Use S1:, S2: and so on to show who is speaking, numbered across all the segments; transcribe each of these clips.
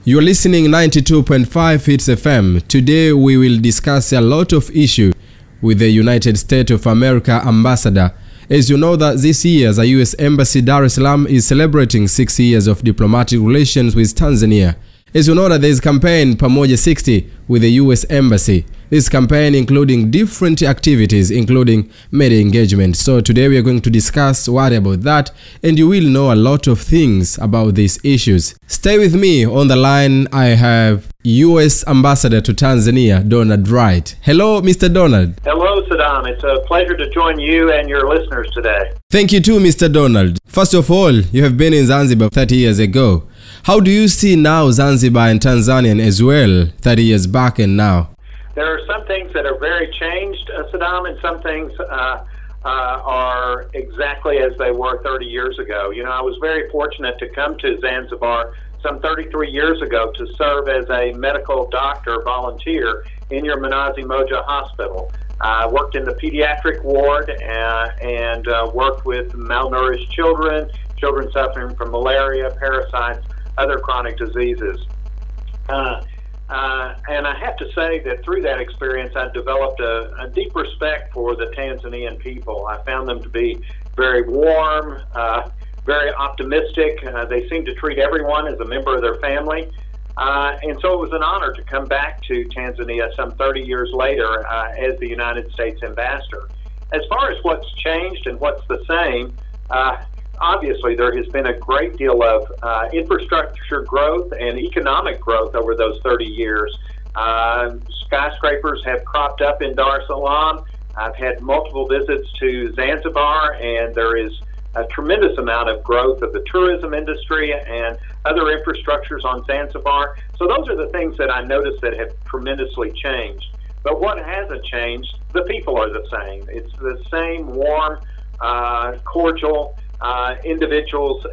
S1: You're listening 92.5 Hits FM. Today we will discuss a lot of issues with the United States of America ambassador. As you know that this year the U.S. Embassy Dar es Salaam is celebrating 6 years of diplomatic relations with Tanzania. As you know that there is campaign Pamoja 60 with the U.S. Embassy. This campaign including different activities including media engagement. So today we are going to discuss what about that, and you will know a lot of things about these issues. Stay with me. On the line I have U.S. Ambassador to Tanzania, Donald Wright. Hello, Mr. Donald.
S2: Hello, Saddam. It's a pleasure to join you and your listeners today.
S1: Thank you too, Mr. Donald. First of all, you have been in Zanzibar 30 years ago. How do you see now Zanzibar and Tanzania as well, 30 years back and now?
S2: There are some things that are very changed, Saddam, and some things are exactly as they were 30 years ago. You know, I was very fortunate to come to Zanzibar some 33 years ago to serve as a medical doctor volunteer in your Marekani-Balozi hospital. I worked in the pediatric ward and worked with malnourished children suffering from malaria, parasites, other chronic diseases. And I have to say that through that experience, I developed a deep respect for the Tanzanian people. I found them to be very warm, very optimistic. They seem to treat everyone as a member of their family. And so it was an honor to come back to Tanzania some 30 years later as the United States ambassador. As far as what's changed and what's the same, obviously, there has been a great deal of infrastructure growth and economic growth over those 30 years. Skyscrapers have cropped up in Dar es Salaam. I've had multiple visits to Zanzibar, and there is a tremendous amount of growth of the tourism industry and other infrastructures on Zanzibar. So those are the things that I noticed that have tremendously changed. But what hasn't changed, the people are the same. It's the same warm, cordial, individuals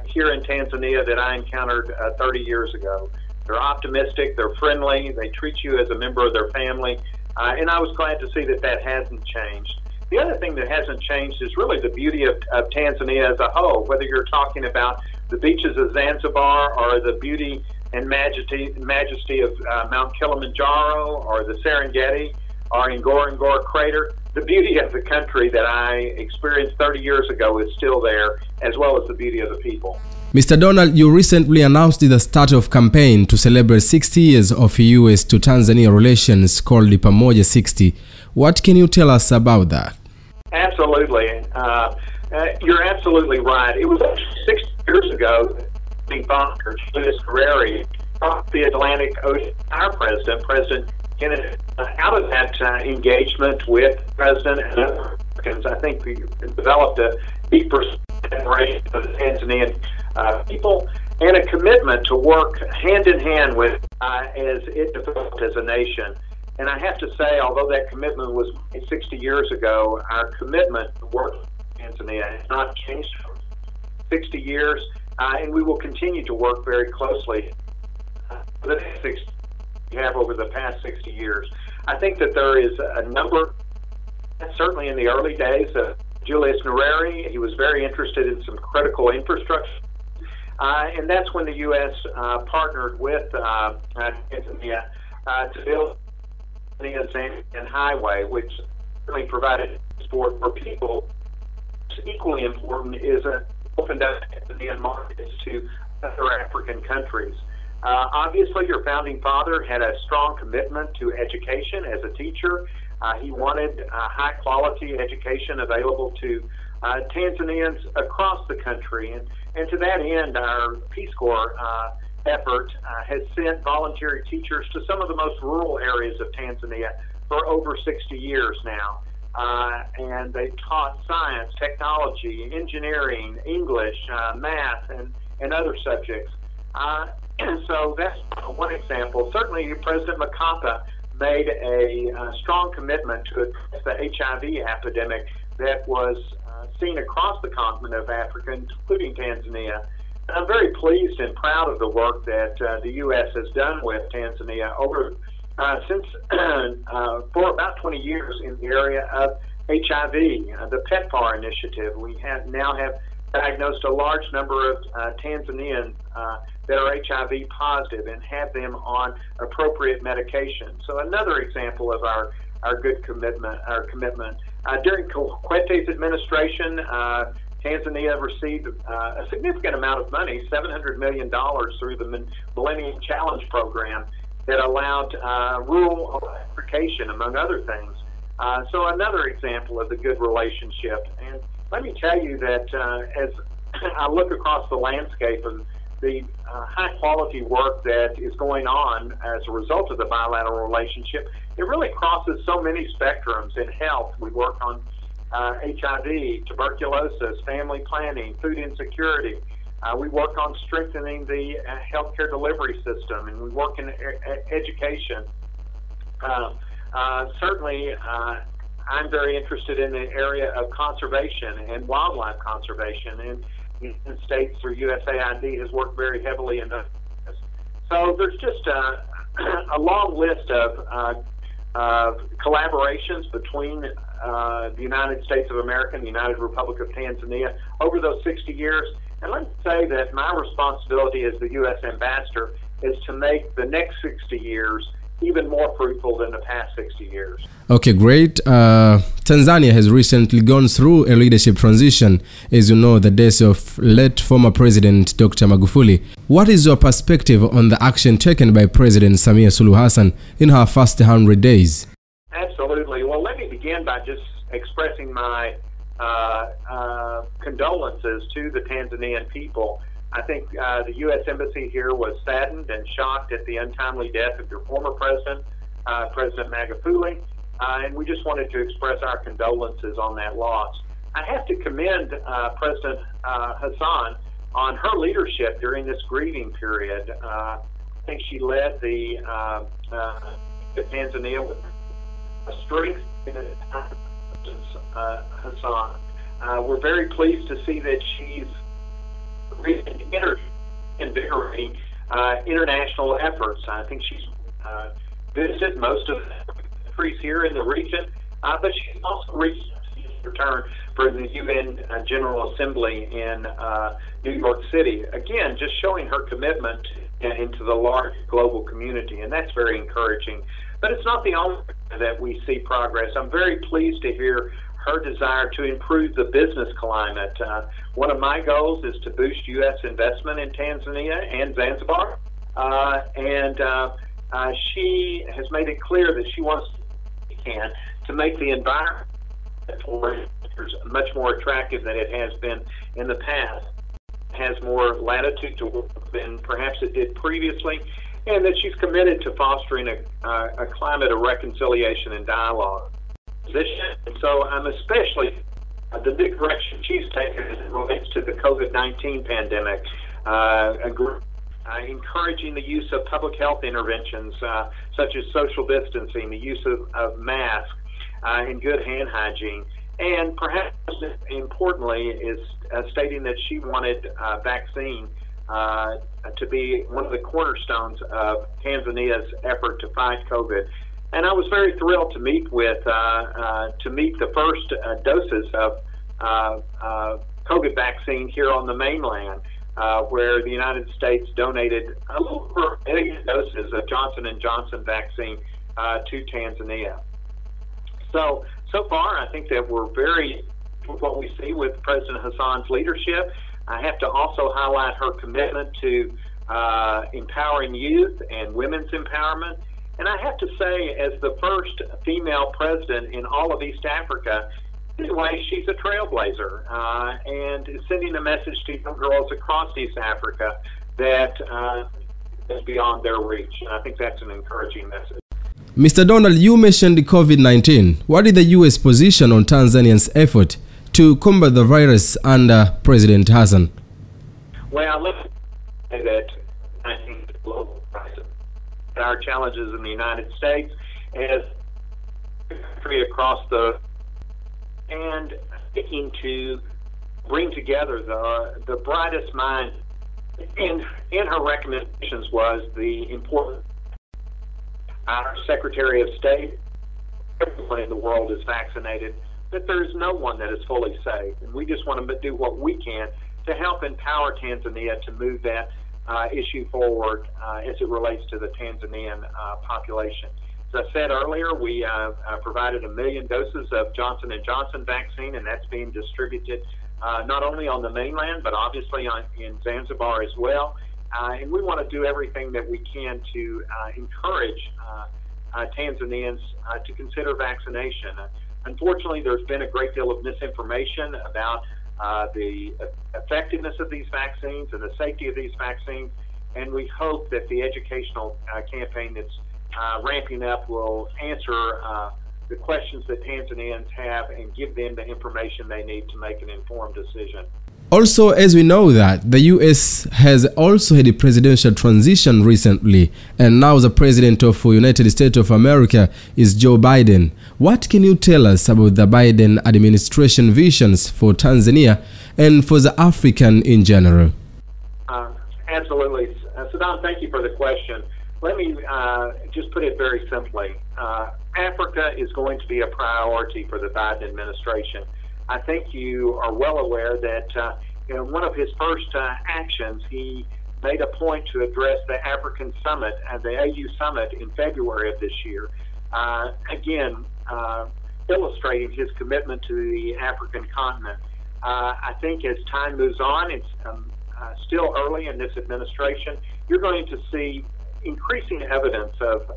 S2: here in Tanzania that I encountered 30 years ago. They're optimistic, they're friendly, they treat you as a member of their family, and I was glad to see that that hasn't changed. The other thing that hasn't changed is really the beauty of Tanzania as a whole, whether you're talking about the beaches of Zanzibar or the beauty and majesty of Mount Kilimanjaro or the Serengeti or Ngorongoro Crater. The beauty of the country that I experienced 30 years ago is still there, as well as the beauty of the people.
S1: Mr. Donald, you recently announced the start of campaign to celebrate 60 years of U.S. to Tanzania relations called the Pamoja 60. What can you tell us about that? Absolutely.
S2: You're absolutely right. It was 60 years ago that the founder, Julius Nyerere, crossed the Atlantic Ocean. Our president Kennedy, out of that engagement with the president and other Americans, I think we developed a deeper separation of the Tanzanian people and a commitment to work hand in hand with as it developed as a nation. And I have to say, although that commitment was 60 years ago, our commitment to work with Tanzania has not changed for 60 years, and we will continue to work very closely for the next 60 we have over the past 60 years. I think that there is a number, certainly in the early days of Julius Nyerere, he was very interested in some critical infrastructure, and that's when the U.S. partnered with Tanzania to build the Tanzanian Highway, which really provided support for people. Equally important is opened up Tanzanian markets to other African countries. Obviously, your founding father had a strong commitment to education as a teacher. He wanted high-quality education available to Tanzanians across the country. And to that end, our Peace Corps effort has sent voluntary teachers to some of the most rural areas of Tanzania for over 60 years now. And they've taught science, technology, engineering, English, math, and other subjects. And so that's one example. Certainly, President Mkapa made a strong commitment to address the HIV epidemic that was seen across the continent of Africa, including Tanzania. And I'm very pleased and proud of the work that the U.S. has done with Tanzania over for about 20 years in the area of HIV, the PEPFAR initiative. We now have diagnosed a large number of Tanzanian that are HIV positive and have them on appropriate medication. So another example of our good commitment, during Kikwete's administration, Tanzania received a significant amount of money, $700 million through the Millennium Challenge program that allowed rural electrification, among other things. So another example of the good relationship. And let me tell you that as I look across the landscape of the high-quality work that is going on as a result of the bilateral relationship, it really crosses so many spectrums in health. We work on HIV, tuberculosis, family planning, food insecurity. We work on strengthening the healthcare delivery system, and we work in education. Certainly, I'm very interested in the area of conservation and wildlife conservation, and in states through USAID has worked very heavily in this. So there's just a long list of collaborations between the United States of America and the United Republic of Tanzania over those 60 years. And let me say that my responsibility as the U.S. ambassador is to make the next 60 years even more fruitful than the past 60 years.
S1: Okay, great. Tanzania has recently gone through a leadership transition, as you know, the days of late former President Dr. Magufuli. What is your perspective on the action taken by President Samia Suluhu Hassan in her first 100 days?
S2: Absolutely. Well, let me begin by just expressing my condolences to the Tanzanian people. I think the U.S. Embassy here was saddened and shocked at the untimely death of your former president, President Magufuli, and we just wanted to express our condolences on that loss. I have to commend President Hassan on her leadership during this grieving period. I think she led the Tanzania with strength in Hassan. We're very pleased to see that she's invigorating international efforts. I think she's visited most of the countries here in the region, but she's also reached return for the UN General Assembly in New York City. Again, just showing her commitment into the large global community, and that's very encouraging. But it's not the only that we see progress. I'm very pleased to hear her desire to improve the business climate. One of my goals is to boost U.S. investment in Tanzania and Zanzibar, and she has made it clear that she wants to make the environment much more attractive than it has been in the past. It has more latitude to work than perhaps it did previously, and that she's committed to fostering a climate of reconciliation and dialogue. And so I'm especially the big direction she's taken as it relates to the COVID-19 pandemic, encouraging the use of public health interventions such as social distancing, the use of masks, and good hand hygiene. And perhaps importantly is stating that she wanted vaccine to be one of the cornerstones of Tanzania's effort to fight COVID. And I was very thrilled to meet with the first doses of COVID vaccine here on the mainland, where the United States donated a little over 1 million doses of Johnson & Johnson vaccine to Tanzania. So far, I think that we're very with what we see with President Hassan's leadership. I have to also highlight her commitment to empowering youth and women's empowerment. And I have to say, as the first female president in all of East Africa, anyway, she's a trailblazer and is sending a message to young girls across East Africa that is beyond their reach. And I think that's an encouraging message.
S1: Mr. Donald, you mentioned COVID-19. What is the U.S. position on Tanzania's effort to combat the virus under President Hassan?
S2: Well, let's say that I think the global crisis, our challenges in the United States as country across the and seeking to bring together the brightest minds. In her recommendations was the important. Our Secretary of State, everyone in the world is vaccinated, but there's no one that is fully safe. And we just want to do what we can to help empower Tanzania to move that issue forward as it relates to the Tanzanian population. As I said earlier, we provided 1 million doses of Johnson & Johnson vaccine, and that's being distributed not only on the mainland, but obviously in Zanzibar as well. And we want to do everything that we can to encourage Tanzanians to consider vaccination. Unfortunately, there's been a great deal of misinformation about the effectiveness of these vaccines and the safety of these vaccines, and we hope that the educational campaign that's ramping up will answer the questions that Tanzanians have and give them the information they need to make an informed decision.
S1: Also, as we know that the US has also had a presidential transition recently, and now the president of the United States of America is Joe Biden. What can you tell us about the Biden administration visions for Tanzania and for the African in general?
S2: Absolutely. Saddam, thank you for the question. Let me just put it very simply. Africa is going to be a priority for the Biden administration. I think you are well aware that in one of his first actions, he made a point to address the African Summit, the AU Summit in February of this year, again, illustrating his commitment to the African continent. I think as time moves on, it's still early in this administration, you're going to see increasing evidence of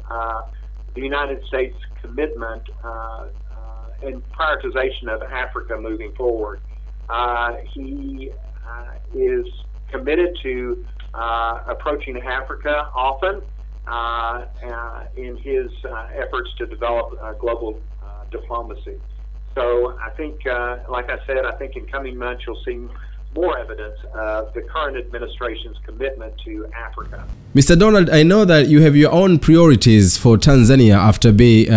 S2: the United States commitment and prioritization of Africa moving forward. He is committed to approaching Africa often in his efforts to develop global diplomacy. So I think, like I said, I think in coming months you'll see more evidence of the current administration's commitment to Africa.
S1: Mr. Donald, I know that you have your own priorities for Tanzania after being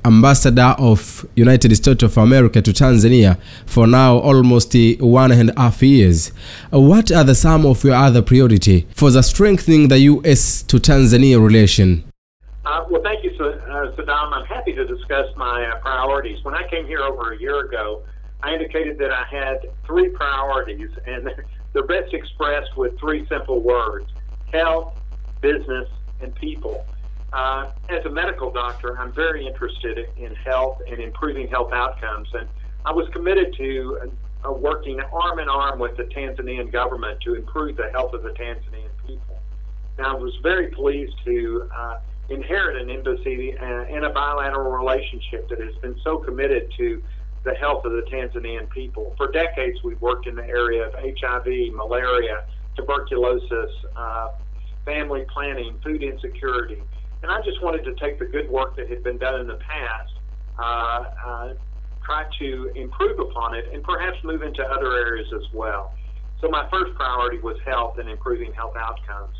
S1: ambassador of United States of America to Tanzania for now almost 1.5 years. What are some of your other priorities for the strengthening the U.S. to Tanzania relation?
S2: Well, thank you, Saddam. I'm happy to discuss my priorities. When I came here over a year ago, I indicated that I had 3 priorities, and they're best expressed with 3 simple words: health, business, and people. As a medical doctor, I'm very interested in health and improving health outcomes, and I was committed to working arm in arm with the Tanzanian government to improve the health of the Tanzanian people. Now, I was very pleased to inherit an embassy and a bilateral relationship that has been so committed to the health of the Tanzanian people. For decades, we've worked in the area of HIV, malaria, tuberculosis, family planning, food insecurity. And I just wanted to take the good work that had been done in the past, try to improve upon it, and perhaps move into other areas as well. So my first priority was health and improving health outcomes.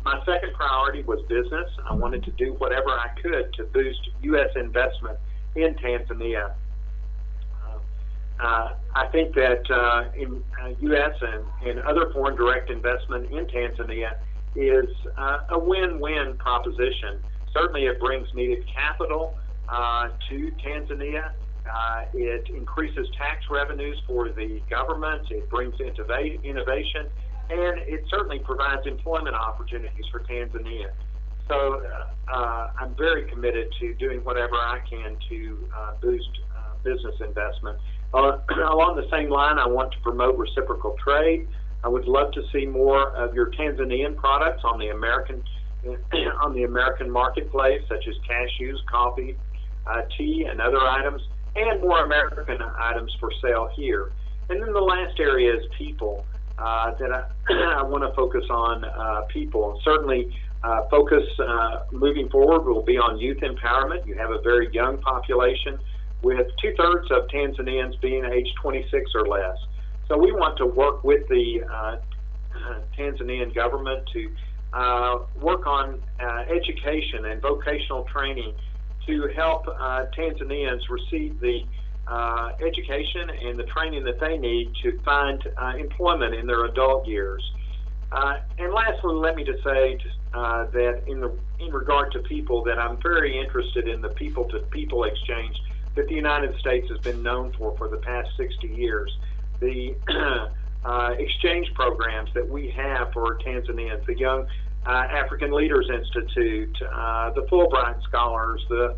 S2: My second priority was business. I wanted to do whatever I could to boost U.S. investment in Tanzania. I think that in U.S. and other foreign direct investment in Tanzania is a win-win proposition. Certainly it brings needed capital to Tanzania. It increases tax revenues for the government. It brings innovation, and it certainly provides employment opportunities for Tanzania. So I'm very committed to doing whatever I can to boost business investment. Along the same line, I want to promote reciprocal trade. I would love to see more of your Tanzanian products on the American marketplace, such as cashews, coffee, tea, and other items, and more American items for sale here. And then the last area is people. That I want to focus on people. Certainly, focus moving forward will be on youth empowerment. You have a very young population, with 2/3 of Tanzanians being age 26 or less. So we want to work with the Tanzanian government to work on education and vocational training to help Tanzanians receive the education and the training that they need to find employment in their adult years. And lastly, let me just say that in regard to people, that I'm very interested in the people-to-people exchange that the United States has been known for the past 60 years. The exchange programs that we have for Tanzanians, the Young African Leaders Institute, the Fulbright Scholars, the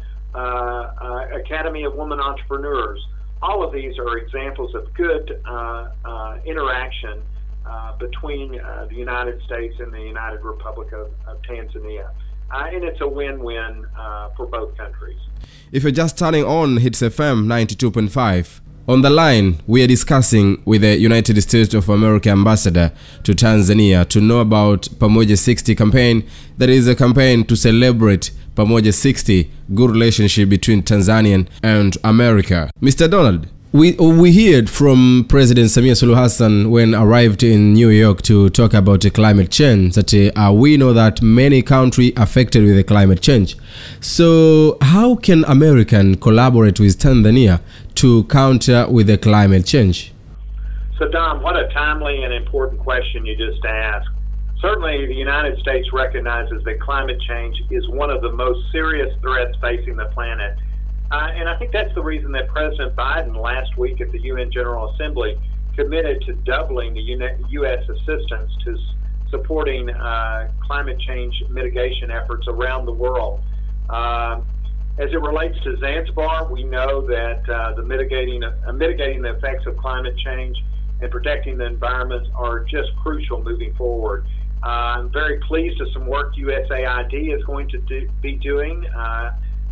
S2: Academy of Women Entrepreneurs. All of these are examples of good interaction between the United States and the United Republic of Tanzania. And it's a win-win for both countries.
S1: If you're just turning on Hits FM 92.5, on the line we are discussing with the United States of America ambassador to Tanzania to know about Pamoja 60 campaign. That is a campaign to celebrate Pamoja 60, good relationship between Tanzania and America. Mr. Donald, we heard from President Samia Suluhu Hassan when arrived in New York to talk about climate change that we know that many countries affected with the climate change. So how can American collaborate with Tanzania to counter with the climate change?
S2: So Dom, what a timely and important question you just asked. Certainly the United States recognizes that climate change is one of the most serious threats facing the planet. And I think that's the reason that President Biden last week at the UN General Assembly committed to doubling the U.S. assistance to supporting climate change mitigation efforts around the world. As it relates to Zanzibar, we know that mitigating the effects of climate change and protecting the environment are just crucial moving forward. I'm very pleased with some work USAID is going to be doing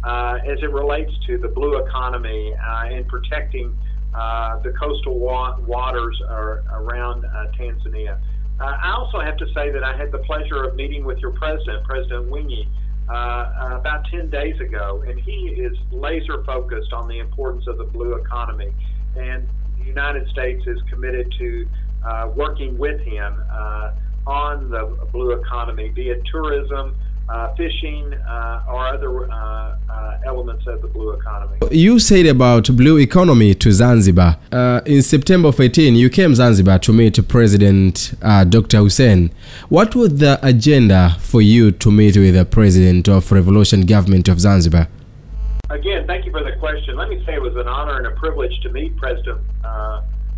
S2: as it relates to the blue economy and protecting the coastal waters around Tanzania. I also have to say that I had the pleasure of meeting with your president, President Mwinyi, about 10 days ago, and he is laser focused on the importance of the blue economy. And the United States is committed to working with him on the blue economy, be it tourism, fishing, or other elements of the blue economy.
S1: You said about blue economy to Zanzibar. In September of 18, you came Zanzibar to meet President Dr. Hussein. What was the agenda for you to meet with the President of Revolution Government of Zanzibar?
S2: Again, thank you for the question. Let me say it was an honor and a privilege to meet President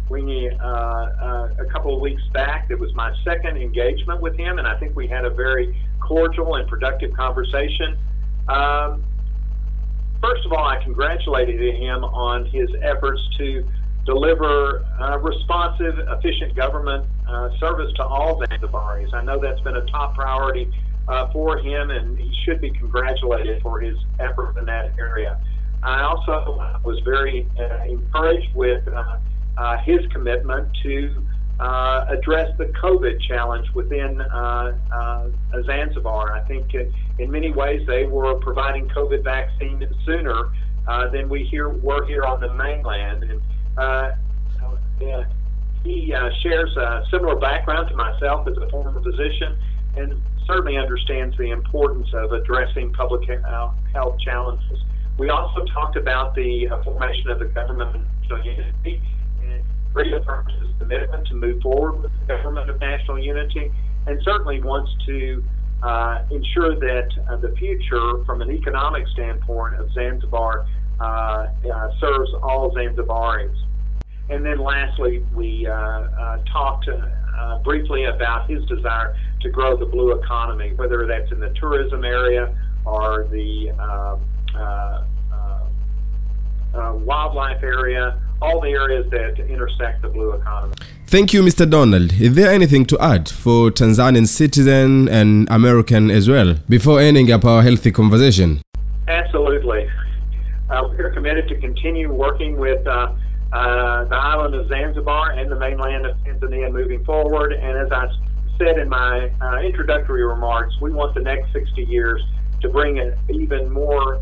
S2: Mwinyi a couple of weeks back. It was my second engagement with him, and I think we had a very cordial and productive conversation. First of all, I congratulated him on his efforts to deliver responsive, efficient government service to all Zanzibaris. I know that's been a top priority for him, and he should be congratulated for his effort in that area. I also was very encouraged with his commitment to address the COVID challenge within Zanzibar. I think in many ways they were providing COVID vaccine sooner than were here on the mainland. And he shares a similar background to myself as a former physician, and certainly understands the importance of addressing public health challenges. We also talked about the formation of the government of national unity, and reaffirms his commitment to move forward with the government of national unity, and certainly wants to ensure that the future, from an economic standpoint of Zanzibar, serves all Zanzibaris. And then lastly, we talked briefly about his desire to grow the blue economy, whether that's in the tourism area or the wildlife area, all the areas that intersect the blue economy.
S1: Thank you, Mr. Donald. Is there anything to add for Tanzanian citizen and American as well before ending up our healthy conversation?
S2: Absolutely. We are committed to continue working with the island of Zanzibar and the mainland of Tanzania moving forward. And as I said in my introductory remarks, we want the next 60 years to bring it even more,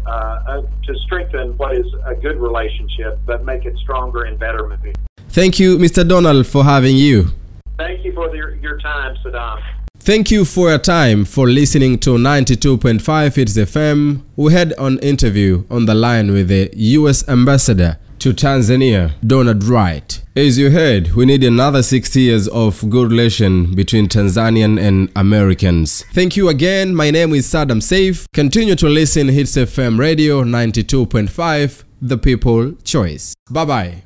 S2: to strengthen what is a good relationship, but make it stronger and better moving.
S1: Thank you, Mr. Donald, for having you.
S2: Thank you for your time, Saddam.
S1: Thank you for your time for listening to 92.5 Hits FM. We had an interview on the line with the U.S. Ambassador to Tanzania, Donald Wright. As you heard, we need another 60 years of good relation between Tanzanian and Americans. Thank you again. My name is Saddam Saif. Continue to listen Hits FM Radio 92.5, the people choice. Bye-bye.